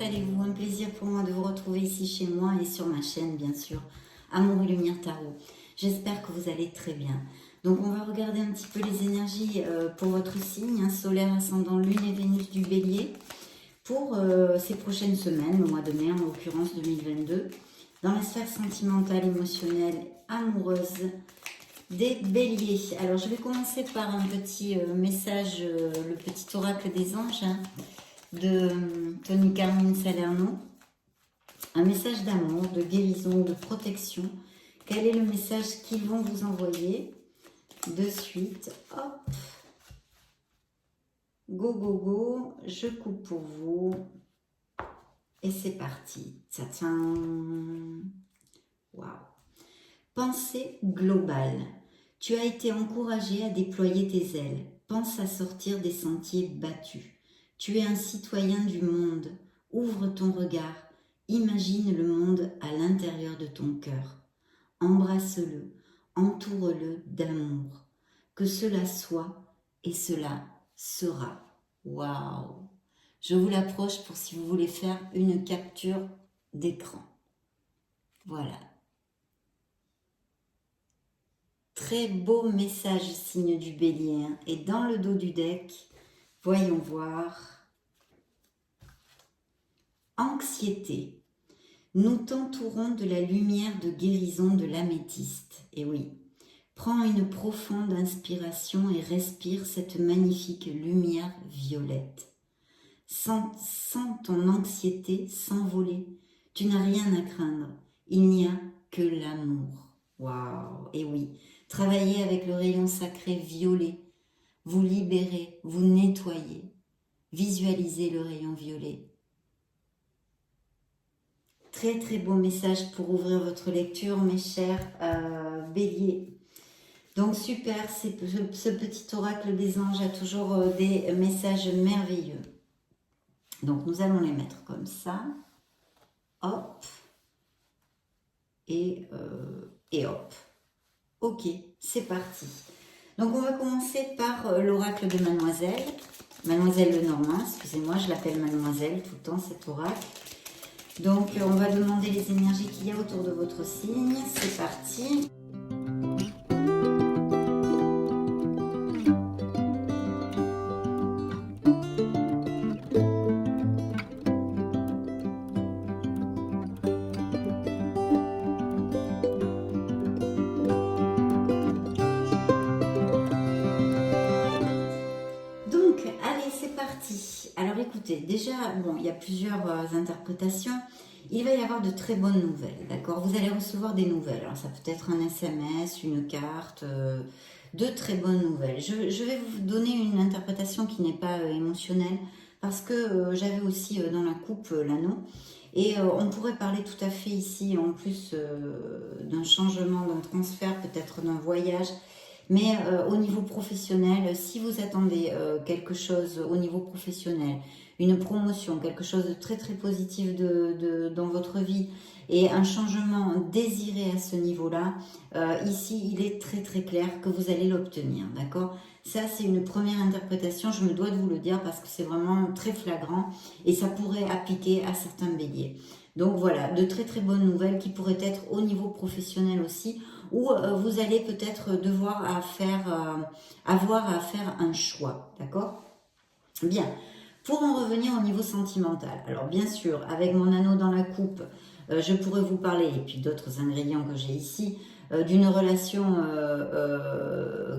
allez-vous? Un plaisir pour moi de vous retrouver ici chez moi et sur ma chaîne, bien sûr, Amour et Lumière Tarot. J'espère que vous allez très bien. Donc, on va regarder un petit peu les énergies pour votre signe, solaire, ascendant, lune et Vénus du Bélier, pour ces prochaines semaines, le mois de mai en l'occurrence 2022, dans la sphère sentimentale, émotionnelle, amoureuse des Béliers. Alors, je vais commencer par un petit message, le petit oracle des anges, de Tony Carmine Salerno. Un message d'amour, de guérison, de protection. Quel est le message qu'ils vont vous envoyer de suite? Hop, go, go, go, je coupe pour vous. Et c'est parti. Tadam. Waouh. Pensée globale. Tu as été encouragé à déployer tes ailes. Pense à sortir des sentiers battus. Tu es un citoyen du monde. Ouvre ton regard. Imagine le monde à l'intérieur de ton cœur. Embrasse-le. Entoure-le d'amour. Que cela soit et cela sera. Waouh! Je vous l'approche pour si vous voulez faire une capture d'écran. Voilà. Très beau message, signe du Bélier. Et dans le dos du deck, voyons voir. Anxiété. Nous t'entourons de la lumière de guérison de l'améthyste. Et oui, prends une profonde inspiration et respire cette magnifique lumière violette. Sens ton anxiété s'envoler. Tu n'as rien à craindre. Il n'y a que l'amour. Waouh! Et oui, travaillez avec le rayon sacré violet. Vous libérez, vous nettoyez. Visualisez le rayon violet. Très très beau message pour ouvrir votre lecture, mes chers béliers. Donc super, ce petit oracle des anges a toujours des messages merveilleux. Donc nous allons les mettre comme ça. Hop. Et hop. Ok, c'est parti. Donc on va commencer par l'oracle de Mademoiselle. Mademoiselle Lenormand, excusez-moi, je l'appelle Mademoiselle tout le temps, cet oracle. Donc on va demander les énergies qu'il y a autour de votre signe. C'est parti. Donc, allez, c'est parti. Alors écoutez, déjà, bon, il y a plusieurs interprétations. Il va y avoir de très bonnes nouvelles, d'accord? Vous allez recevoir des nouvelles. Alors, ça peut être un SMS, une carte, de très bonnes nouvelles. Je vais vous donner une interprétation qui n'est pas émotionnelle parce que j'avais aussi dans la coupe l'anneau. Et on pourrait parler tout à fait ici, en plus d'un changement, d'un transfert, peut-être d'un voyage. Mais au niveau professionnel, si vous attendez quelque chose au niveau professionnel, une promotion, quelque chose de très très positif dans votre vie et un changement désiré à ce niveau-là, ici il est très très clair que vous allez l'obtenir, d'accord? Ça c'est une première interprétation, je me dois de vous le dire parce que c'est vraiment très flagrant et ça pourrait appliquer à certains béliers. Donc voilà, de très très bonnes nouvelles qui pourraient être au niveau professionnel aussi, où vous allez peut-être devoir avoir à faire un choix, d'accord? Bien, pour en revenir au niveau sentimental, alors bien sûr, avec mon anneau dans la coupe, je pourrais vous parler, et puis d'autres ingrédients que j'ai ici, d'une relation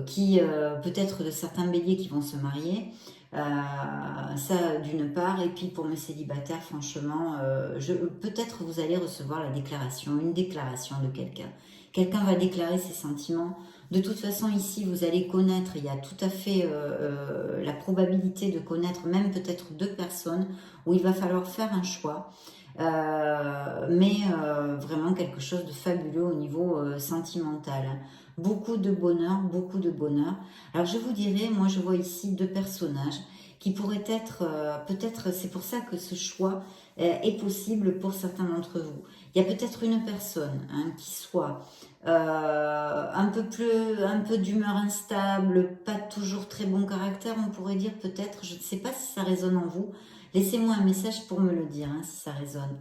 qui, peut-être de certains béliers qui vont se marier, ça d'une part, et puis pour mes célibataires, franchement, peut-être vous allez recevoir une déclaration de quelqu'un. Quelqu'un va déclarer ses sentiments. De toute façon, ici, vous allez connaître, il y a tout à fait la probabilité de connaître même peut-être deux personnes où il va falloir faire un choix. Mais vraiment quelque chose de fabuleux au niveau sentimental. Beaucoup de bonheur, beaucoup de bonheur. Alors je vous dirais, moi je vois ici deux personnages qui pourraient être, peut-être, c'est pour ça que ce choix est possible pour certains d'entre vous. Il y a peut-être une personne qui soit un peu d'humeur instable, pas toujours très bon caractère, on pourrait dire peut-être, je ne sais pas si ça résonne en vous. laissez-moi un message pour me le dire, hein, si ça résonne.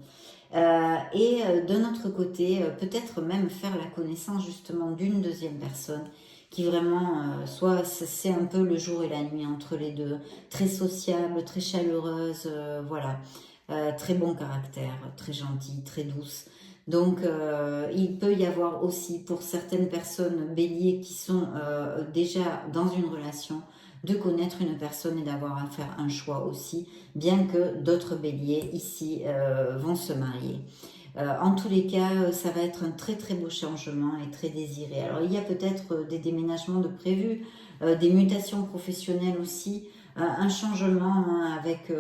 D'un autre côté, peut-être même faire la connaissance justement d'une deuxième personne qui vraiment, soit c'est un peu le jour et la nuit entre les deux, très sociable, très chaleureuse, voilà, très bon caractère, très gentille, très douce. Donc, il peut y avoir aussi pour certaines personnes béliers qui sont déjà dans une relation, de connaître une personne et d'avoir à faire un choix aussi, bien que d'autres béliers ici vont se marier. En tous les cas, ça va être un très très beau changement et très désiré. Alors il y a peut-être des déménagements de prévus, des mutations professionnelles aussi, un changement hein, avec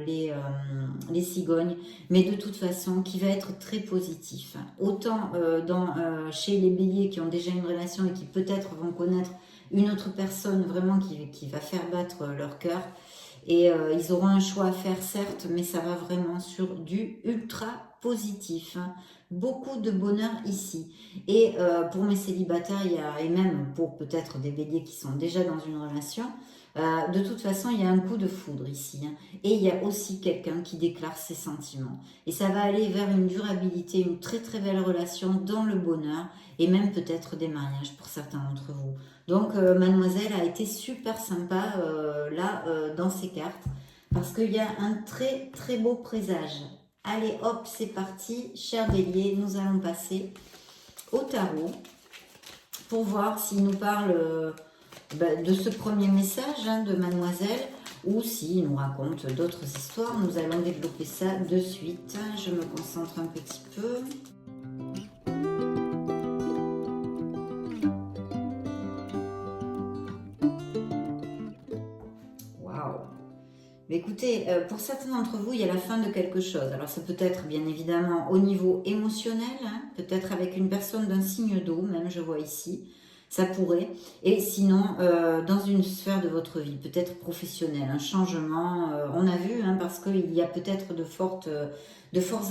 les cigognes, mais de toute façon qui va être très positif. Autant chez les béliers qui ont déjà une relation et qui peut-être vont connaître une autre personne vraiment qui va faire battre leur cœur. Et ils auront un choix à faire, certes, mais ça va vraiment sur du ultra positif. Hein. Beaucoup de bonheur ici. Et pour mes célibataires, et même pour peut-être des béliers qui sont déjà dans une relation, de toute façon, il y a un coup de foudre ici. Hein. Et il y a aussi quelqu'un qui déclare ses sentiments. Et ça va aller vers une durabilité, une très très belle relation dans le bonheur et même peut-être des mariages pour certains d'entre vous. Donc, mademoiselle a été super sympa là dans ces cartes parce qu'il y a un très très beau présage. Allez hop, c'est parti, cher bélier, nous allons passer au tarot pour voir s'il nous parle de ce premier message hein, de mademoiselle ou s'il nous raconte d'autres histoires. Nous allons développer ça de suite. Je me concentre un petit peu. Mais écoutez, pour certains d'entre vous, il y a la fin de quelque chose. Alors ça peut être bien évidemment au niveau émotionnel, hein, peut-être avec une personne d'un signe d'eau, même je vois ici, ça pourrait. Et sinon, dans une sphère de votre vie, peut-être professionnelle, un changement, on a vu, hein, parce qu'il y a peut-être de forts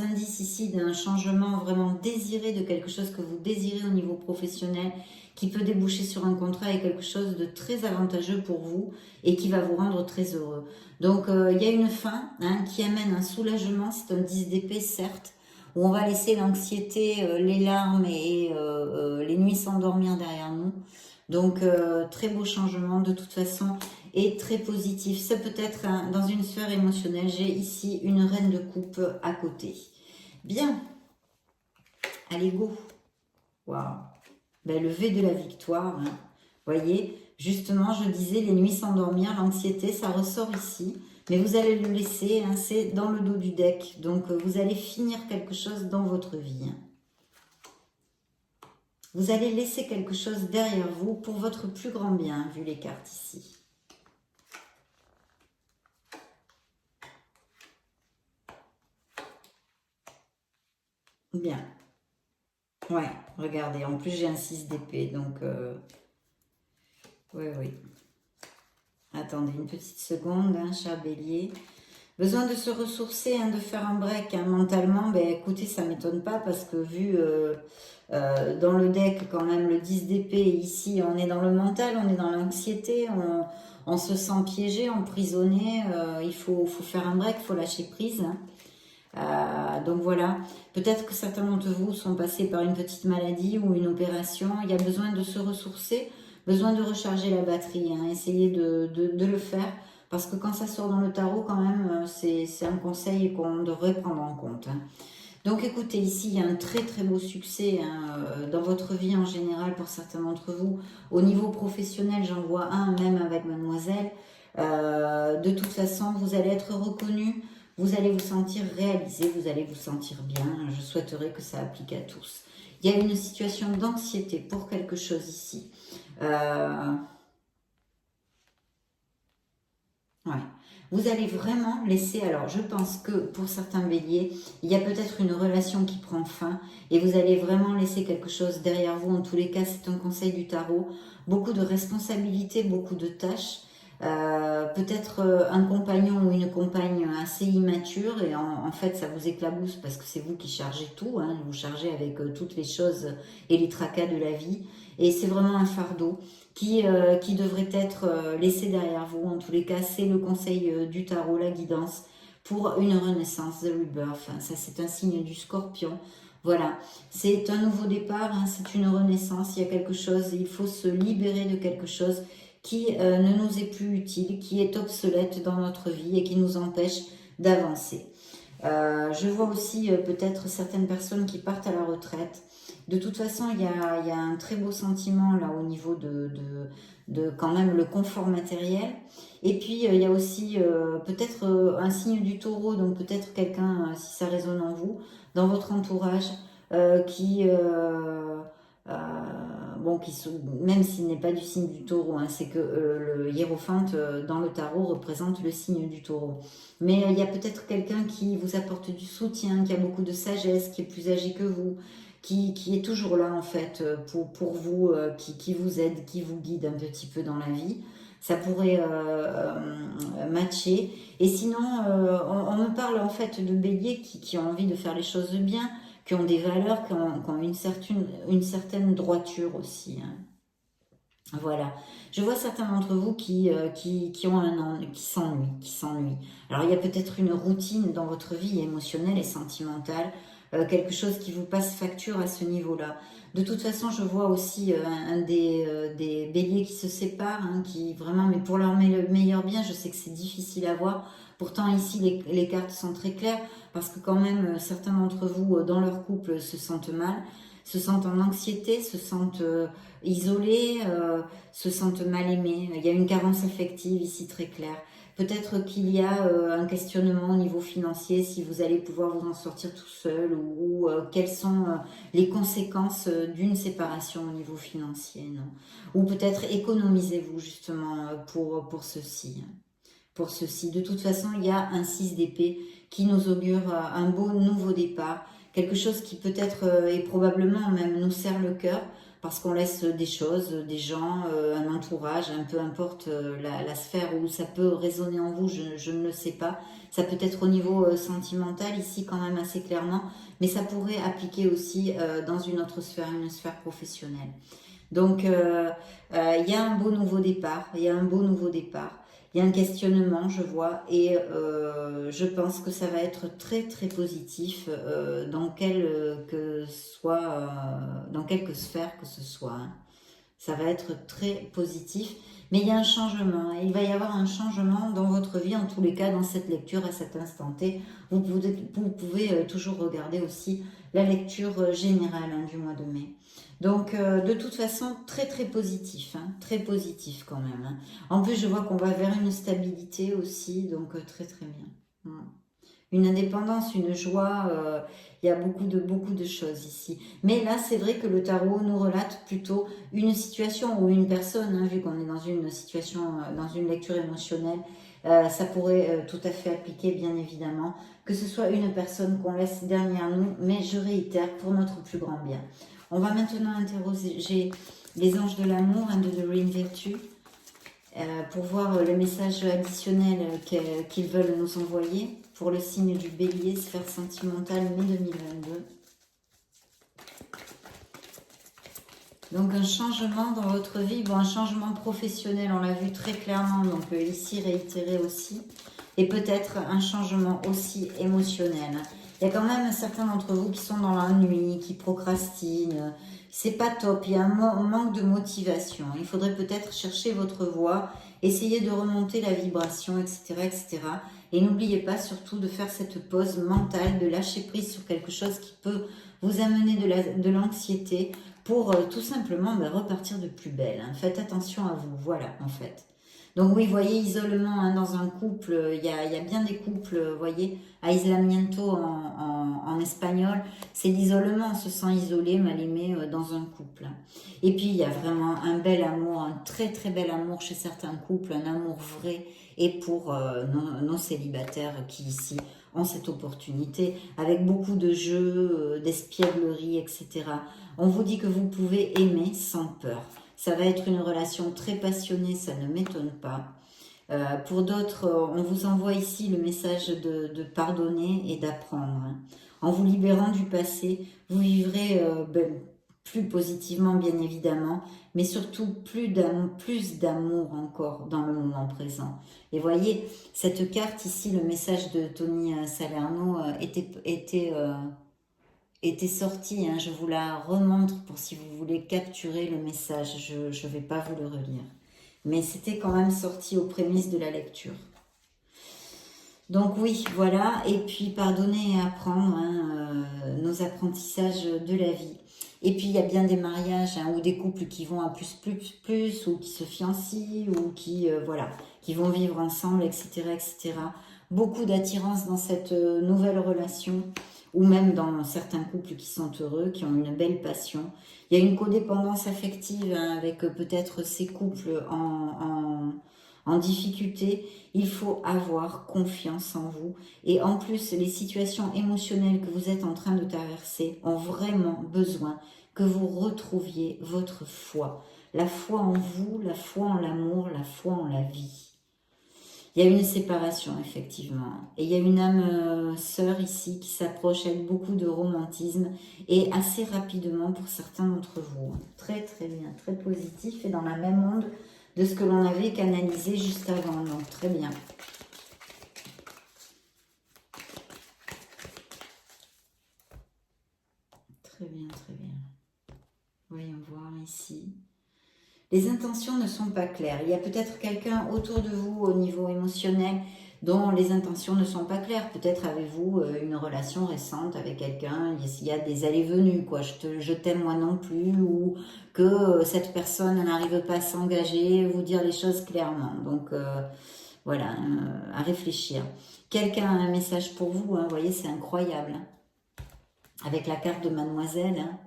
indices ici d'un changement vraiment désiré, de quelque chose que vous désirez au niveau professionnel, qui peut déboucher sur un contrat et quelque chose de très avantageux pour vous et qui va vous rendre très heureux. Donc, il y a une fin hein, qui amène un soulagement, c'est un 10 d'épée, certes, où on va laisser l'anxiété, les larmes et les nuits s'endormir derrière nous. Donc, très beau changement de toute façon et très positif. Ça peut être hein, dans une sphère émotionnelle. J'ai ici une reine de coupe à côté. Bien. Allez, go. Waouh. Ben, le V de la victoire. Hein. Voyez, justement, je disais, les nuits s'endormir, l'anxiété, ça ressort ici. Mais vous allez le laisser, hein, c'est dans le dos du deck. Donc, vous allez finir quelque chose dans votre vie. Hein. Vous allez laisser quelque chose derrière vous pour votre plus grand bien, vu les cartes ici. Bien. Ouais, regardez, en plus j'ai un 6 d'épée, donc... Oui, oui. Attendez une petite seconde, hein, cher bélier. Besoin de se ressourcer, hein, de faire un break hein, mentalement. Ben, écoutez, ça ne m'étonne pas parce que vu dans le deck, quand même, le 10 d'épée, ici, on est dans le mental, on est dans l'anxiété, on se sent piégé, emprisonné. Il faut faire un break, il faut lâcher prise. Hein. Donc voilà, peut-être que certains d'entre vous sont passés par une petite maladie ou une opération. Il y a besoin de se ressourcer, besoin de recharger la batterie. Hein. Essayez de le faire parce que quand ça sort dans le tarot, quand même, c'est un conseil qu'on devrait prendre en compte. Hein. Donc écoutez, ici, il y a un très très beau succès hein, dans votre vie en général pour certains d'entre vous. Au niveau professionnel, j'en vois un même avec mademoiselle. De toute façon, vous allez être reconnu. Vous allez vous sentir réalisé, vous allez vous sentir bien. Je souhaiterais que ça applique à tous. Il y a une situation d'anxiété pour quelque chose ici. Ouais. Vous allez vraiment laisser, alors je pense que pour certains béliers, il y a peut-être une relation qui prend fin et vous allez vraiment laisser quelque chose derrière vous. En tous les cas, c'est un conseil du tarot. Beaucoup de responsabilités, beaucoup de tâches. peut-être un compagnon ou une compagne assez immature et en fait ça vous éclabousse parce que c'est vous qui chargez tout, hein, vous chargez avec toutes les choses et les tracas de la vie et c'est vraiment un fardeau qui devrait être laissé derrière vous. En tous les cas, c'est le conseil du tarot, la guidance pour une renaissance, the rebirth. Ça c'est un signe du scorpion. Voilà, c'est un nouveau départ, hein, c'est une renaissance, il y a quelque chose, il faut se libérer de quelque chose qui ne nous est plus utile, qui est obsolète dans notre vie et qui nous empêche d'avancer. Je vois aussi peut-être certaines personnes qui partent à la retraite. De toute façon, il y a un très beau sentiment là au niveau de quand même le confort matériel. Et puis, il y a aussi peut-être un signe du taureau, donc peut-être quelqu'un, si ça résonne en vous, dans votre entourage, qui... bon, même s'il n'est pas du signe du taureau, hein, c'est que le hiérophante dans le tarot représente le signe du taureau. Mais il y a peut-être quelqu'un qui vous apporte du soutien, qui a beaucoup de sagesse, qui est plus âgé que vous, qui est toujours là en fait pour vous, qui vous aide, qui vous guide un petit peu dans la vie. Ça pourrait matcher. Et sinon, on me parle en fait de béliers qui ont envie de faire les choses bien, qui ont des valeurs, qui ont une certaine droiture aussi, hein. Voilà. Je vois certains d'entre vous qui ont qui s'ennuient. Alors il y a peut-être une routine dans votre vie émotionnelle et sentimentale, quelque chose qui vous passe facture à ce niveau-là. De toute façon, je vois aussi des béliers qui se séparent, hein, qui vraiment, mais pour leur meilleur bien, je sais que c'est difficile à voir. Pourtant ici, les cartes sont très claires, parce que quand même, certains d'entre vous, dans leur couple, se sentent mal, se sentent en anxiété, se sentent isolés, se sentent mal aimés. Il y a une carence affective ici très claire. Peut-être qu'il y a un questionnement au niveau financier, si vous allez pouvoir vous en sortir tout seul ou quelles sont les conséquences d'une séparation au niveau financier, non? Ou peut-être économisez-vous justement pour ceci. Pour ceci. De toute façon, il y a un 6 d'épée qui nous augure un beau nouveau départ, quelque chose qui peut-être et probablement même nous serre le cœur, parce qu'on laisse des choses, des gens, un entourage, un peu importe la sphère où ça peut résonner en vous, je ne le sais pas. Ça peut être au niveau sentimental ici quand même assez clairement, mais ça pourrait appliquer aussi dans une autre sphère, une sphère professionnelle. Donc il y a un beau nouveau départ, il y a un beau nouveau départ. Il y a un questionnement, je vois, et je pense que ça va être très très positif dans quelque sphère que ce soit, hein. Ça va être très positif, mais il y a un changement. Il va y avoir un changement dans votre vie, en tous les cas, dans cette lecture à cet instant T. Vous pouvez toujours regarder aussi la lecture générale, hein, du mois de mai. Donc, de toute façon, très très positif, hein, très positif quand même, hein. En plus, je vois qu'on va vers une stabilité aussi, donc très très bien. Une indépendance, une joie, il y a beaucoup de choses ici. Mais là, c'est vrai que le tarot nous relate plutôt une situation ou une personne, hein, vu qu'on est dans une situation, dans une lecture émotionnelle, ça pourrait tout à fait appliquer, bien évidemment, que ce soit une personne qu'on laisse derrière nous, mais je réitère, pour notre plus grand bien. On va maintenant interroger les anges de l'amour, hein, de Doreen Virtue, pour voir le message additionnel qu'ils veulent nous envoyer pour le signe du bélier, sphère sentimentale, mai 2022. Donc un changement dans votre vie, bon, un changement professionnel, on l'a vu très clairement, donc ici réitéré aussi, et peut-être un changement aussi émotionnel. Il y a quand même certains d'entre vous qui sont dans la nuit, qui procrastinent, c'est pas top, il y a un manque de motivation. Il faudrait peut-être chercher votre voie, essayer de remonter la vibration, etc., etc. Et n'oubliez pas surtout de faire cette pause mentale, de lâcher prise sur quelque chose qui peut vous amener de l'anxiété pour tout simplement repartir de plus belle, hein. Faites attention à vous, voilà, en fait. Donc oui, vous voyez, isolement, hein, dans un couple, il y a bien des couples, vous voyez, aislamiento en espagnol, c'est l'isolement, on se sent isolé, mal aimé dans un couple. Et puis il y a vraiment un bel amour, un très très bel amour chez certains couples, un amour vrai, et pour nos célibataires qui ici ont cette opportunité, avec beaucoup de jeux, d'espièglerie, etc. On vous dit que vous pouvez aimer sans peur. Ça va être une relation très passionnée, ça ne m'étonne pas. Pour d'autres, on vous envoie ici le message de pardonner et d'apprendre. Hein. En vous libérant du passé, vous vivrez plus positivement, bien évidemment, mais surtout plus d'amour encore dans le moment présent. Et voyez, cette carte ici, le message de Tony Salerno était sorti. Hein. Je vous la remontre pour si vous voulez capturer le message. Je ne vais pas vous le relire. Mais c'était quand même sorti aux prémices de la lecture. Donc oui, voilà. Et puis pardonner et apprendre hein, nos apprentissages de la vie. Et puis il y a bien des mariages hein, ou des couples qui vont à plus, ou qui se fiancent, ou qui, voilà, qui vont vivre ensemble, etc., etc. Beaucoup d'attirance dans cette nouvelle relation, ou même dans certains couples qui sont heureux, qui ont une belle passion. Il y a une codépendance affective hein, avec peut-être ces couples en difficulté. Il faut avoir confiance en vous. Et en plus, les situations émotionnelles que vous êtes en train de traverser ont vraiment besoin que vous retrouviez votre foi. La foi en vous, la foi en l'amour, la foi en la vie. Il y a une séparation, effectivement. Et il y a une âme sœur ici qui s'approche avec beaucoup de romantisme et assez rapidement pour certains d'entre vous. Très, très bien, très positif et dans la même onde de ce que l'on avait canalisé juste avant. Donc, très bien. Très bien, très bien. Voyons voir ici. Les intentions ne sont pas claires. Il y a peut-être quelqu'un autour de vous au niveau émotionnel dont les intentions ne sont pas claires. Peut-être avez-vous une relation récente avec quelqu'un, il y a des allées-venues, quoi. Je t'aime moi non plus, ou que cette personne n'arrive pas à s'engager, vous dire les choses clairement. Donc voilà, à réfléchir. Quelqu'un a un message pour vous, hein, vous voyez, c'est incroyable. Hein. Avec la carte de Mademoiselle, hein,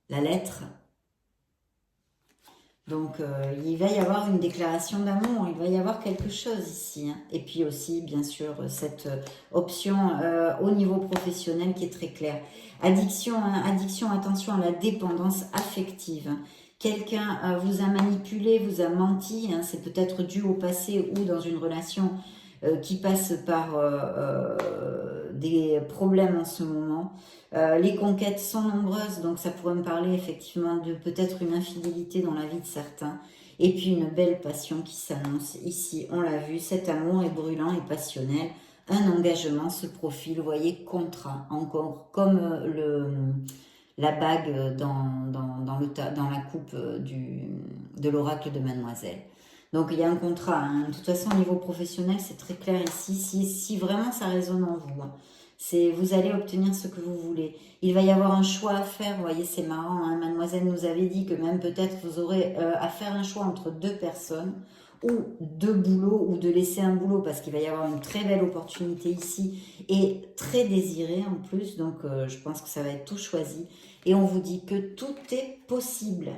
la lettre. Donc, il va y avoir une déclaration d'amour, il va y avoir quelque chose ici. Hein. Et puis aussi, bien sûr, cette option au niveau professionnel qui est très claire. Addiction, hein, addiction, attention à la dépendance affective. Quelqu'un vous a manipulé, vous a menti, hein, c'est peut-être dû au passé ou dans une relation qui passe par des problèmes en ce moment. Les conquêtes sont nombreuses, donc ça pourrait me parler effectivement de peut-être une infidélité dans la vie de certains. Et puis une belle passion qui s'annonce ici, on l'a vu, cet amour est brûlant et passionnel. Un engagement se profile, vous voyez, contrat, encore comme la bague dans la coupe de l'oracle de Mademoiselle. Donc il y a un contrat, hein. De toute façon au niveau professionnel c'est très clair ici, si vraiment ça résonne en vous. Hein. Vous allez obtenir ce que vous voulez. Il va y avoir un choix à faire, vous voyez, c'est marrant. Hein. Mademoiselle nous avait dit que même peut-être vous aurez à faire un choix entre deux personnes ou deux boulots ou de laisser un boulot parce qu'il va y avoir une très belle opportunité ici et très désirée en plus. Donc je pense que ça va être tout choisi. Et on vous dit que tout est possible.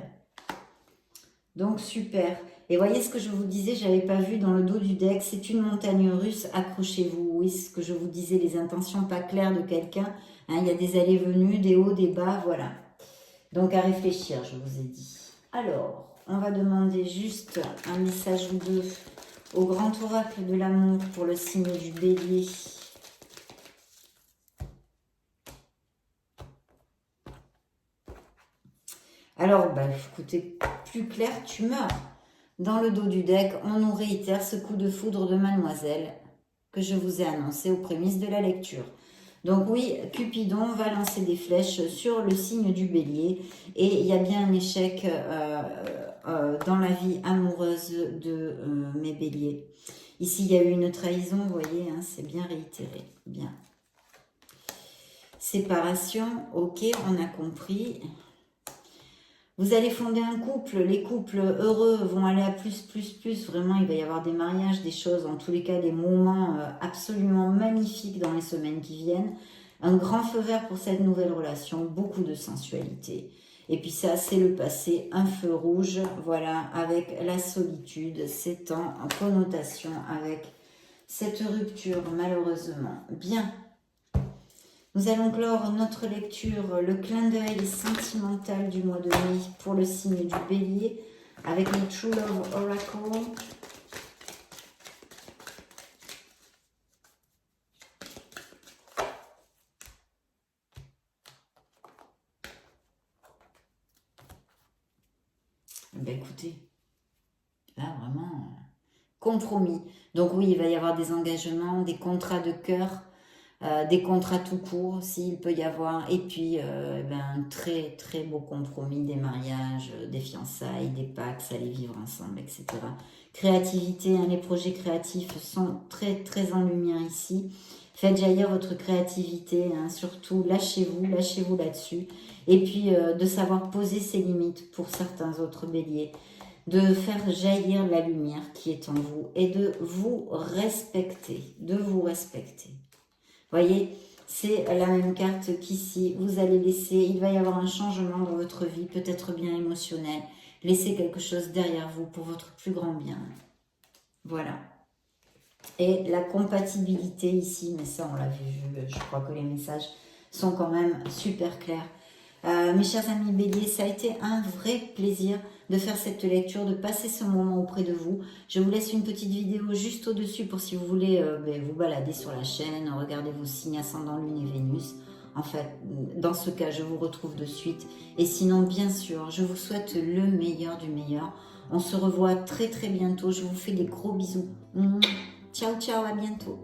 Donc super. Et voyez ce que je vous disais, je n'avais pas vu dans le dos du deck, c'est une montagne russe, accrochez-vous. Oui, ce que je vous disais, les intentions pas claires de quelqu'un. Hein, il y a des allées-venues, des hauts, des bas, voilà. Donc à réfléchir, je vous ai dit. Alors, on va demander juste un message ou deux au grand oracle de l'amour pour le signe du bélier. Alors, bah, écoutez, plus clair, tu meurs. Dans le dos du deck, on nous réitère ce coup de foudre de Mademoiselle que je vous ai annoncé aux prémices de la lecture. Donc oui, Cupidon va lancer des flèches sur le signe du bélier et il y a bien un échec dans la vie amoureuse de mes béliers. Ici, il y a eu une trahison, vous voyez, hein, c'est bien réitéré. Bien. Séparation, ok, on a compris. Vous allez fonder un couple, les couples heureux vont aller à plus, vraiment il va y avoir des mariages, des choses, en tous les cas des moments absolument magnifiques dans les semaines qui viennent. Un grand feu vert pour cette nouvelle relation, beaucoup de sensualité. Et puis ça, c'est le passé, un feu rouge, voilà, avec la solitude, c'est en connotation avec cette rupture malheureusement. Bien. Nous allons clore notre lecture, le clin d'œil sentimental du mois de mai pour le signe du bélier avec le True Love Oracle. Ben écoutez, là vraiment, compromis. Donc oui, il va y avoir des engagements, des contrats de cœur, des contrats tout court, s'il peut y avoir, et puis ben, un très très beau compromis, des mariages, des fiançailles, des pactes, aller vivre ensemble, etc. Créativité, hein, les projets créatifs sont très très en lumière ici. Faites jaillir votre créativité, hein, surtout lâchez-vous là-dessus. Et puis de savoir poser ses limites pour certains autres béliers, de faire jaillir la lumière qui est en vous et de vous respecter, de vous respecter. Voyez, c'est la même carte qu'ici. Vous allez laisser, il va y avoir un changement dans votre vie, peut-être bien émotionnel. Laissez quelque chose derrière vous pour votre plus grand bien. Voilà. Et la compatibilité ici, mais ça on l'a vu, je crois que les messages sont quand même super clairs. Mes chers amis béliers, ça a été un vrai plaisir de faire cette lecture, de passer ce moment auprès de vous. Je vous laisse une petite vidéo juste au-dessus pour si vous voulez vous balader sur la chaîne, regarder vos signes ascendant Lune et Vénus. En fait, dans ce cas, je vous retrouve de suite. Et sinon, bien sûr, je vous souhaite le meilleur du meilleur. On se revoit très très bientôt. Je vous fais des gros bisous. Ciao, ciao, à bientôt.